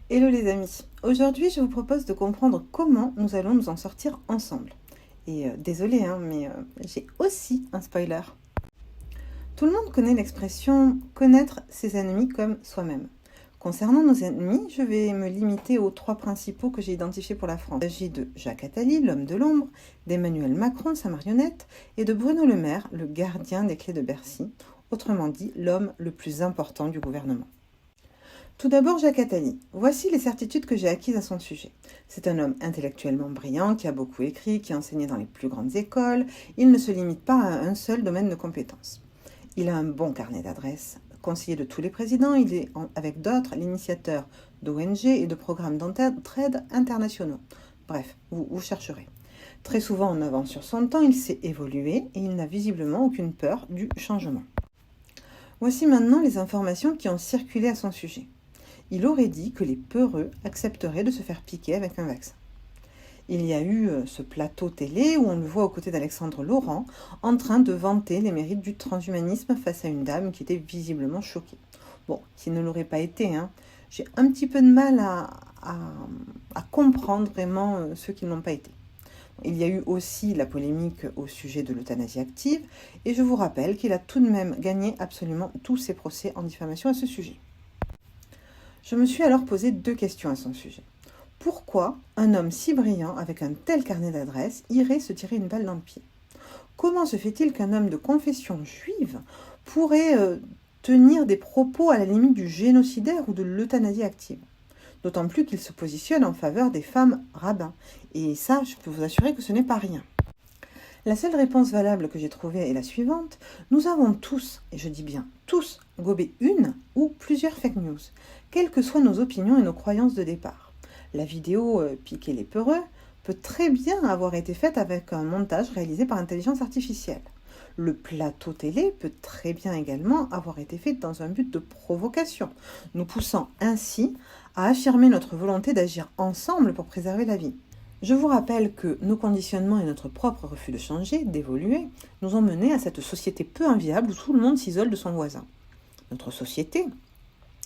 Hello les amis, aujourd'hui je vous propose de comprendre comment nous allons nous en sortir ensemble. Et désolé, mais j'ai aussi un spoiler. Tout le monde connaît l'expression connaître ses ennemis comme soi-même. Concernant nos ennemis, je vais me limiter aux trois principaux que j'ai identifiés pour la France. Il s'agit de Jacques Attali, l'homme de l'ombre, d'Emmanuel Macron, sa marionnette, et de Bruno Le Maire, le gardien des clés de Bercy, autrement dit l'homme le plus important du gouvernement. Tout d'abord, Jacques Attali. Voici les certitudes que j'ai acquises à son sujet. C'est un homme intellectuellement brillant, qui a beaucoup écrit, qui a enseigné dans les plus grandes écoles. Il ne se limite pas à un seul domaine de compétences. Il a un bon carnet d'adresses. Conseiller de tous les présidents, il est, avec d'autres, l'initiateur d'ONG et de programmes d'entraide internationaux. Bref, vous chercherez. Très souvent en avance sur son temps, il sait évoluer et il n'a visiblement aucune peur du changement. Voici maintenant les informations qui ont circulé à son sujet. Il aurait dit que les peureux accepteraient de se faire piquer avec un vaccin. Il y a eu ce plateau télé où on le voit aux côtés d'Alexandre Laurent en train de vanter les mérites du transhumanisme face à une dame qui était visiblement choquée. Bon, s'il ne l'aurait pas été, j'ai un petit peu de mal à comprendre vraiment ceux qui ne l'ont pas été. Il y a eu aussi la polémique au sujet de l'euthanasie active et je vous rappelle qu'il a tout de même gagné absolument tous ses procès en diffamation à ce sujet. Je me suis alors posé deux questions à son sujet. Pourquoi un homme si brillant, avec un tel carnet d'adresses, irait se tirer une balle dans le pied? Comment se fait-il qu'un homme de confession juive pourrait tenir des propos à la limite du génocidaire ou de l'euthanasie active? D'autant plus qu'il se positionne en faveur des femmes rabbins. Et ça, je peux vous assurer que ce n'est pas rien. La seule réponse valable que j'ai trouvée est la suivante. Nous avons tous, et je dis bien tous, gobé une ou plusieurs fake news, quelles que soient nos opinions et nos croyances de départ. La vidéo Piquer les peureux peut très bien avoir été faite avec un montage réalisé par intelligence artificielle. Le plateau télé peut très bien également avoir été fait dans un but de provocation, nous poussant ainsi à affirmer notre volonté d'agir ensemble pour préserver la vie. Je vous rappelle que nos conditionnements et notre propre refus de changer, d'évoluer, nous ont menés à cette société peu inviable où tout le monde s'isole de son voisin. Notre société,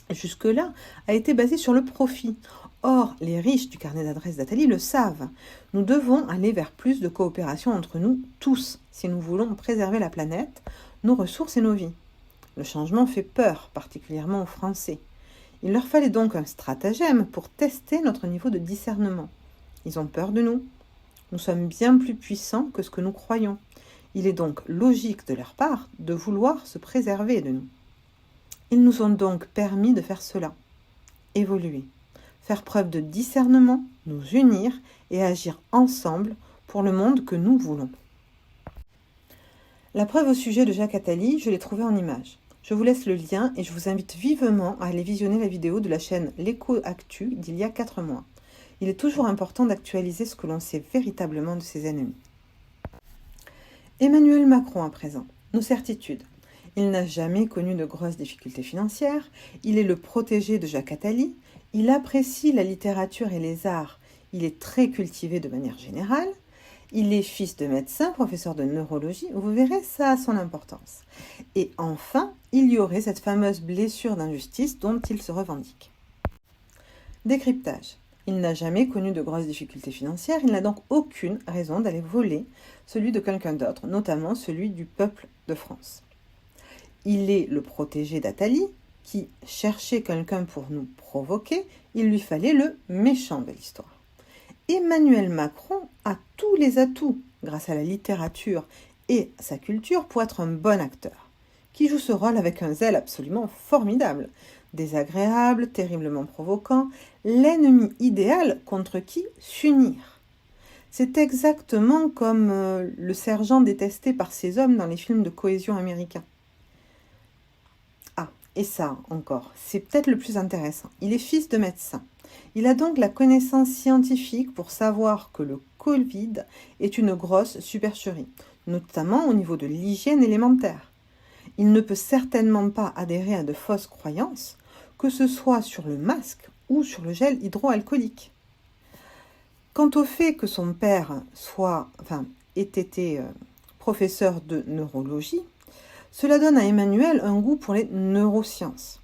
jusque-là, a été basée sur le profit. Or, les riches du carnet d'adresses d'Attali le savent. Nous devons aller vers plus de coopération entre nous tous si nous voulons préserver la planète, nos ressources et nos vies. Le changement fait peur, particulièrement aux Français. Il leur fallait donc un stratagème pour tester notre niveau de discernement. Ils ont peur de nous. Nous sommes bien plus puissants que ce que nous croyons. Il est donc logique de leur part de vouloir se préserver de nous. Ils nous ont donc permis de faire cela, évoluer, faire preuve de discernement, nous unir et agir ensemble pour le monde que nous voulons. La preuve au sujet de Jacques Attali, je l'ai trouvée en images. Je vous laisse le lien et je vous invite vivement à aller visionner la vidéo de la chaîne L'Écho Actu d'il y a 4 mois. Il est toujours important d'actualiser ce que l'on sait véritablement de ses ennemis. Emmanuel Macron à présent. Nos certitudes. Il n'a jamais connu de grosses difficultés financières. Il est le protégé de Jacques Attali. Il apprécie la littérature et les arts. Il est très cultivé de manière générale. Il est fils de médecin, professeur de neurologie. Vous verrez, ça a son importance. Et enfin, il y aurait cette fameuse blessure d'injustice dont il se revendique. Décryptage. Il n'a jamais connu de grosses difficultés financières, il n'a donc aucune raison d'aller voler celui de quelqu'un d'autre, notamment celui du peuple de France. Il est le protégé d'Attali, qui cherchait quelqu'un pour nous provoquer, il lui fallait le méchant de l'histoire. Emmanuel Macron a tous les atouts, grâce à la littérature et sa culture, pour être un bon acteur, qui joue ce rôle avec un zèle absolument formidable. Désagréable, terriblement provoquant, l'ennemi idéal contre qui s'unir. C'est exactement comme le sergent détesté par ses hommes dans les films de cohésion américains. Ah, et ça encore, c'est peut-être le plus intéressant. Il est fils de médecin. Il a donc la connaissance scientifique pour savoir que le Covid est une grosse supercherie, notamment au niveau de l'hygiène élémentaire. Il ne peut certainement pas adhérer à de fausses croyances, que ce soit sur le masque ou sur le gel hydroalcoolique. Quant au fait que son père ait été professeur de neurologie, cela donne à Emmanuel un goût pour les neurosciences.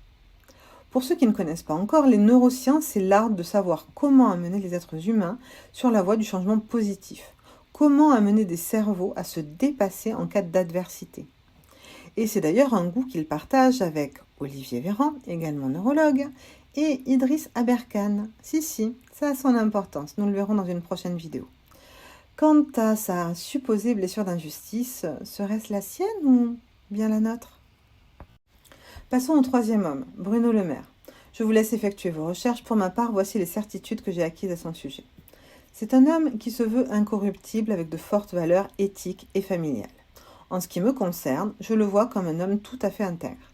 Pour ceux qui ne connaissent pas encore, les neurosciences, c'est l'art de savoir comment amener les êtres humains sur la voie du changement positif. Comment amener des cerveaux à se dépasser en cas d'adversité. Et c'est d'ailleurs un goût qu'il partage avec Olivier Véran, également neurologue, et Idriss Aberkane. Si, ça a son importance, nous le verrons dans une prochaine vidéo. Quant à sa supposée blessure d'injustice, serait-ce la sienne ou bien la nôtre? Passons au troisième homme, Bruno Le Maire. Je vous laisse effectuer vos recherches. Pour ma part, voici les certitudes que j'ai acquises à son sujet. C'est un homme qui se veut incorruptible avec de fortes valeurs éthiques et familiales. En ce qui me concerne, je le vois comme un homme tout à fait intègre.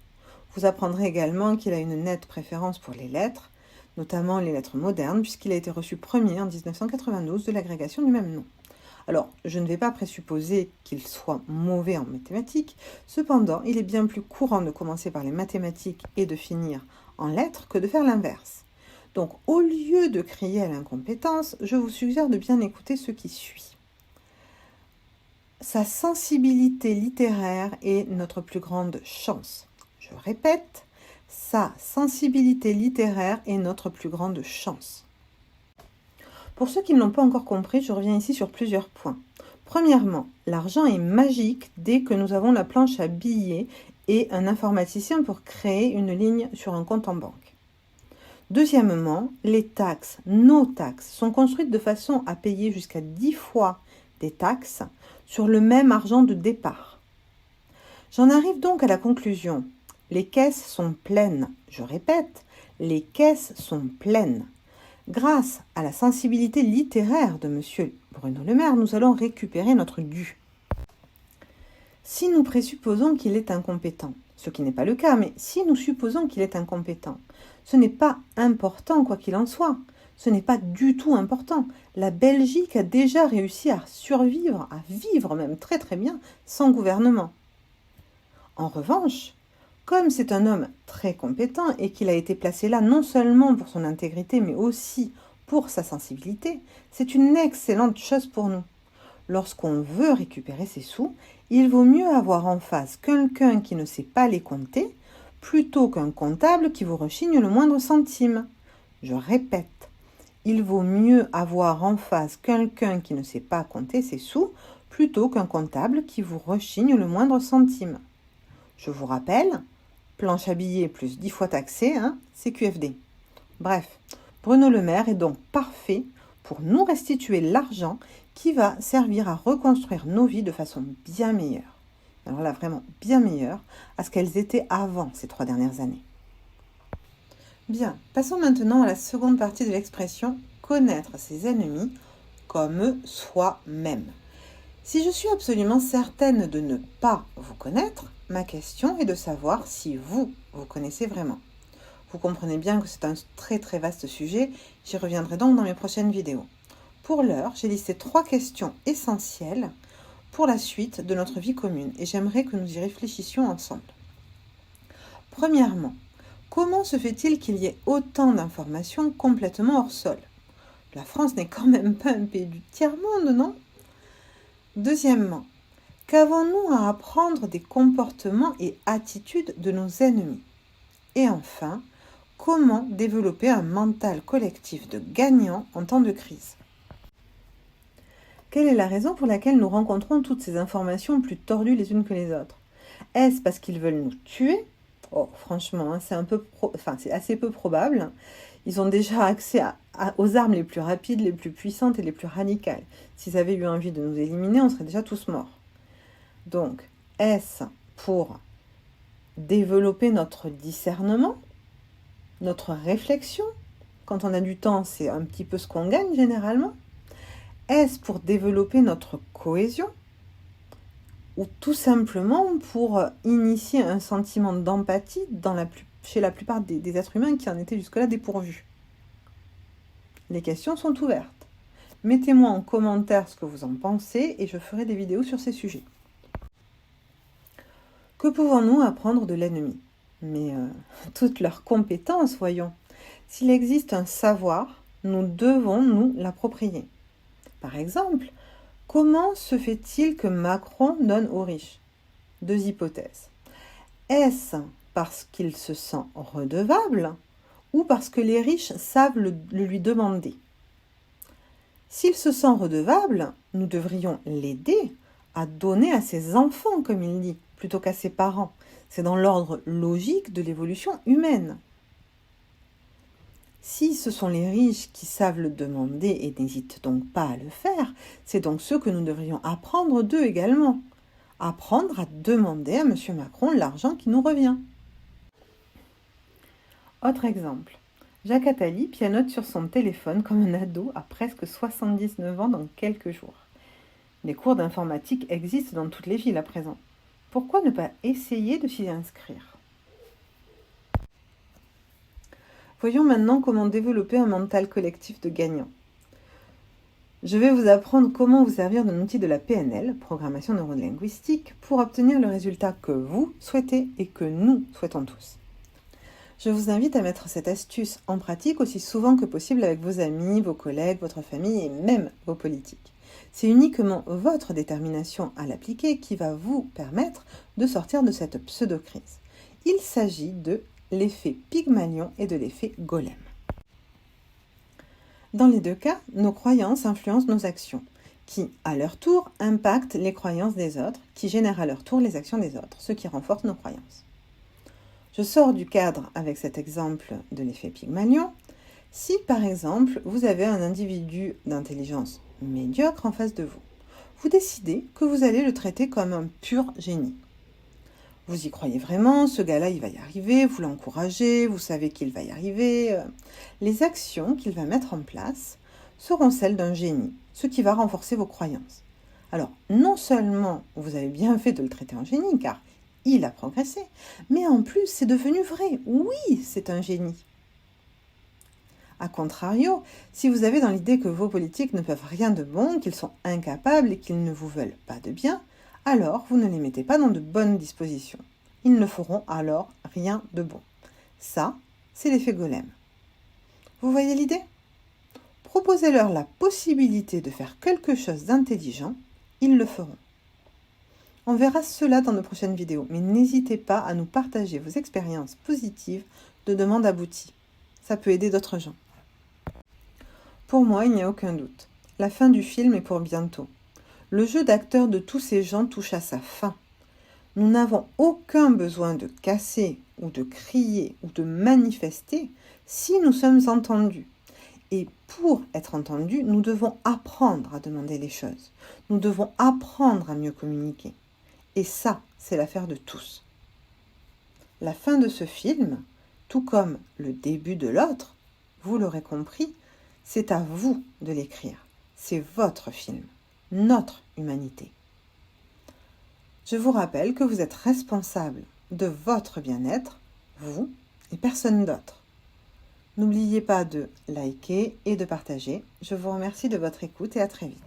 Vous apprendrez également qu'il a une nette préférence pour les lettres, notamment les lettres modernes, puisqu'il a été reçu premier en 1992 de l'agrégation du même nom. Alors, je ne vais pas présupposer qu'il soit mauvais en mathématiques, cependant, il est bien plus courant de commencer par les mathématiques et de finir en lettres que de faire l'inverse. Donc, au lieu de crier à l'incompétence, je vous suggère de bien écouter ce qui suit. Sa sensibilité littéraire est notre plus grande chance. Je répète, sa sensibilité littéraire est notre plus grande chance. Pour ceux qui ne l'ont pas encore compris, je reviens ici sur plusieurs points. Premièrement, l'argent est magique dès que nous avons la planche à billets et un informaticien pour créer une ligne sur un compte en banque. Deuxièmement, les taxes, nos taxes, sont construites de façon à payer jusqu'à 10 fois des taxes sur le même argent de départ. J'en arrive donc à la conclusion. Les caisses sont pleines. Je répète, les caisses sont pleines. Grâce à la sensibilité littéraire de M. Bruno Le Maire, nous allons récupérer notre dû. Si nous présupposons qu'il est incompétent, ce qui n'est pas le cas, mais si nous supposons qu'il est incompétent, ce n'est pas important quoi qu'il en soit. Ce n'est pas du tout important. La Belgique a déjà réussi à survivre, à vivre même très très bien, sans gouvernement. En revanche, comme c'est un homme très compétent et qu'il a été placé là non seulement pour son intégrité, mais aussi pour sa sensibilité, c'est une excellente chose pour nous. Lorsqu'on veut récupérer ses sous, il vaut mieux avoir en face quelqu'un qui ne sait pas les compter, plutôt qu'un comptable qui vous rechigne le moindre centime. Je répète, il vaut mieux avoir en face quelqu'un qui ne sait pas compter ses sous, plutôt qu'un comptable qui vous rechigne le moindre centime. Je vous rappelle, planche à billets plus 10 fois taxé, c'est QFD. Bref, Bruno Le Maire est donc parfait pour nous restituer l'argent qui va servir à reconstruire nos vies de façon bien meilleure. Alors là, vraiment bien meilleure à ce qu'elles étaient avant ces 3 dernières années. Bien, passons maintenant à la seconde partie de l'expression « connaître ses ennemis comme soi-même ». Si je suis absolument certaine de ne pas vous connaître, ma question est de savoir si vous connaissez vraiment. Vous comprenez bien que c'est un très très vaste sujet, j'y reviendrai donc dans mes prochaines vidéos. Pour l'heure, j'ai listé 3 questions essentielles pour la suite de notre vie commune et j'aimerais que nous y réfléchissions ensemble. Premièrement, comment se fait-il qu'il y ait autant d'informations complètement hors sol? La France n'est quand même pas un pays du tiers-monde, non? Deuxièmement, qu'avons-nous à apprendre des comportements et attitudes de nos ennemis? Et enfin, comment développer un mental collectif de gagnant en temps de crise? Quelle est la raison pour laquelle nous rencontrons toutes ces informations plus tordues les unes que les autres? Est-ce parce qu'ils veulent nous tuer? Oh, franchement, c'est assez peu probable. Ils ont déjà accès aux armes les plus rapides, les plus puissantes et les plus radicales. S'ils avaient eu envie de nous éliminer, on serait déjà tous morts. Donc, est-ce pour développer notre discernement, notre réflexion? Quand on a du temps, c'est un petit peu ce qu'on gagne généralement. Est-ce pour développer notre cohésion? Ou tout simplement pour initier un sentiment d'empathie chez la plupart des êtres humains qui en étaient jusque-là dépourvus? Les questions sont ouvertes. Mettez-moi en commentaire ce que vous en pensez et je ferai des vidéos sur ces sujets. Que pouvons-nous apprendre de l'ennemi? Mais toutes leurs compétences, voyons. S'il existe un savoir, nous devons nous l'approprier. Par exemple, comment se fait-il que Macron donne aux riches? 2 hypothèses. Est-ce parce qu'il se sent redevable ou parce que les riches savent le lui demander. S'il se sent redevable, nous devrions l'aider à donner à ses enfants, comme il dit, plutôt qu'à ses parents. C'est dans l'ordre logique de l'évolution humaine. Si ce sont les riches qui savent le demander et n'hésitent donc pas à le faire, c'est donc ce que nous devrions apprendre d'eux également. Apprendre à demander à M. Macron l'argent qui nous revient. Autre exemple. Jacques Attali pianote sur son téléphone comme un ado à presque 79 ans dans quelques jours. Les cours d'informatique existent dans toutes les villes à présent. Pourquoi ne pas essayer de s'y inscrire ? Voyons maintenant comment développer un mental collectif de gagnants. Je vais vous apprendre comment vous servir d'un outil de la PNL, programmation neurolinguistique, pour obtenir le résultat que vous souhaitez et que nous souhaitons tous. Je vous invite à mettre cette astuce en pratique aussi souvent que possible avec vos amis, vos collègues, votre famille et même vos politiques. C'est uniquement votre détermination à l'appliquer qui va vous permettre de sortir de cette pseudo-crise. Il s'agit de l'effet Pygmalion et de l'effet Golem. Dans les deux cas, nos croyances influencent nos actions, qui, à leur tour, impactent les croyances des autres, qui génèrent à leur tour les actions des autres, ce qui renforce nos croyances. Je sors du cadre avec cet exemple de l'effet Pygmalion. Si, par exemple, vous avez un individu d'intelligence médiocre en face de vous, vous décidez que vous allez le traiter comme un pur génie. Vous y croyez vraiment, ce gars-là, il va y arriver, vous l'encouragez, vous savez qu'il va y arriver. Les actions qu'il va mettre en place seront celles d'un génie, ce qui va renforcer vos croyances. Alors, non seulement vous avez bien fait de le traiter en génie, car il a progressé, mais en plus, c'est devenu vrai. Oui, c'est un génie. A contrario, si vous avez dans l'idée que vos politiques ne peuvent rien de bon, qu'ils sont incapables et qu'ils ne vous veulent pas de bien, alors vous ne les mettez pas dans de bonnes dispositions. Ils ne feront alors rien de bon. Ça, c'est l'effet Golem. Vous voyez l'idée ? Proposez-leur la possibilité de faire quelque chose d'intelligent, ils le feront. On verra cela dans nos prochaines vidéos, mais n'hésitez pas à nous partager vos expériences positives de demandes abouties. Ça peut aider d'autres gens. Pour moi, il n'y a aucun doute. La fin du film est pour bientôt. Le jeu d'acteur de tous ces gens touche à sa fin. Nous n'avons aucun besoin de casser ou de crier ou de manifester si nous sommes entendus. Et pour être entendus, nous devons apprendre à demander les choses. Nous devons apprendre à mieux communiquer. Et ça, c'est l'affaire de tous. La fin de ce film, tout comme le début de l'autre, vous l'aurez compris, c'est à vous de l'écrire. C'est votre film, notre humanité. Je vous rappelle que vous êtes responsable de votre bien-être, vous et personne d'autre. N'oubliez pas de liker et de partager. Je vous remercie de votre écoute et à très vite.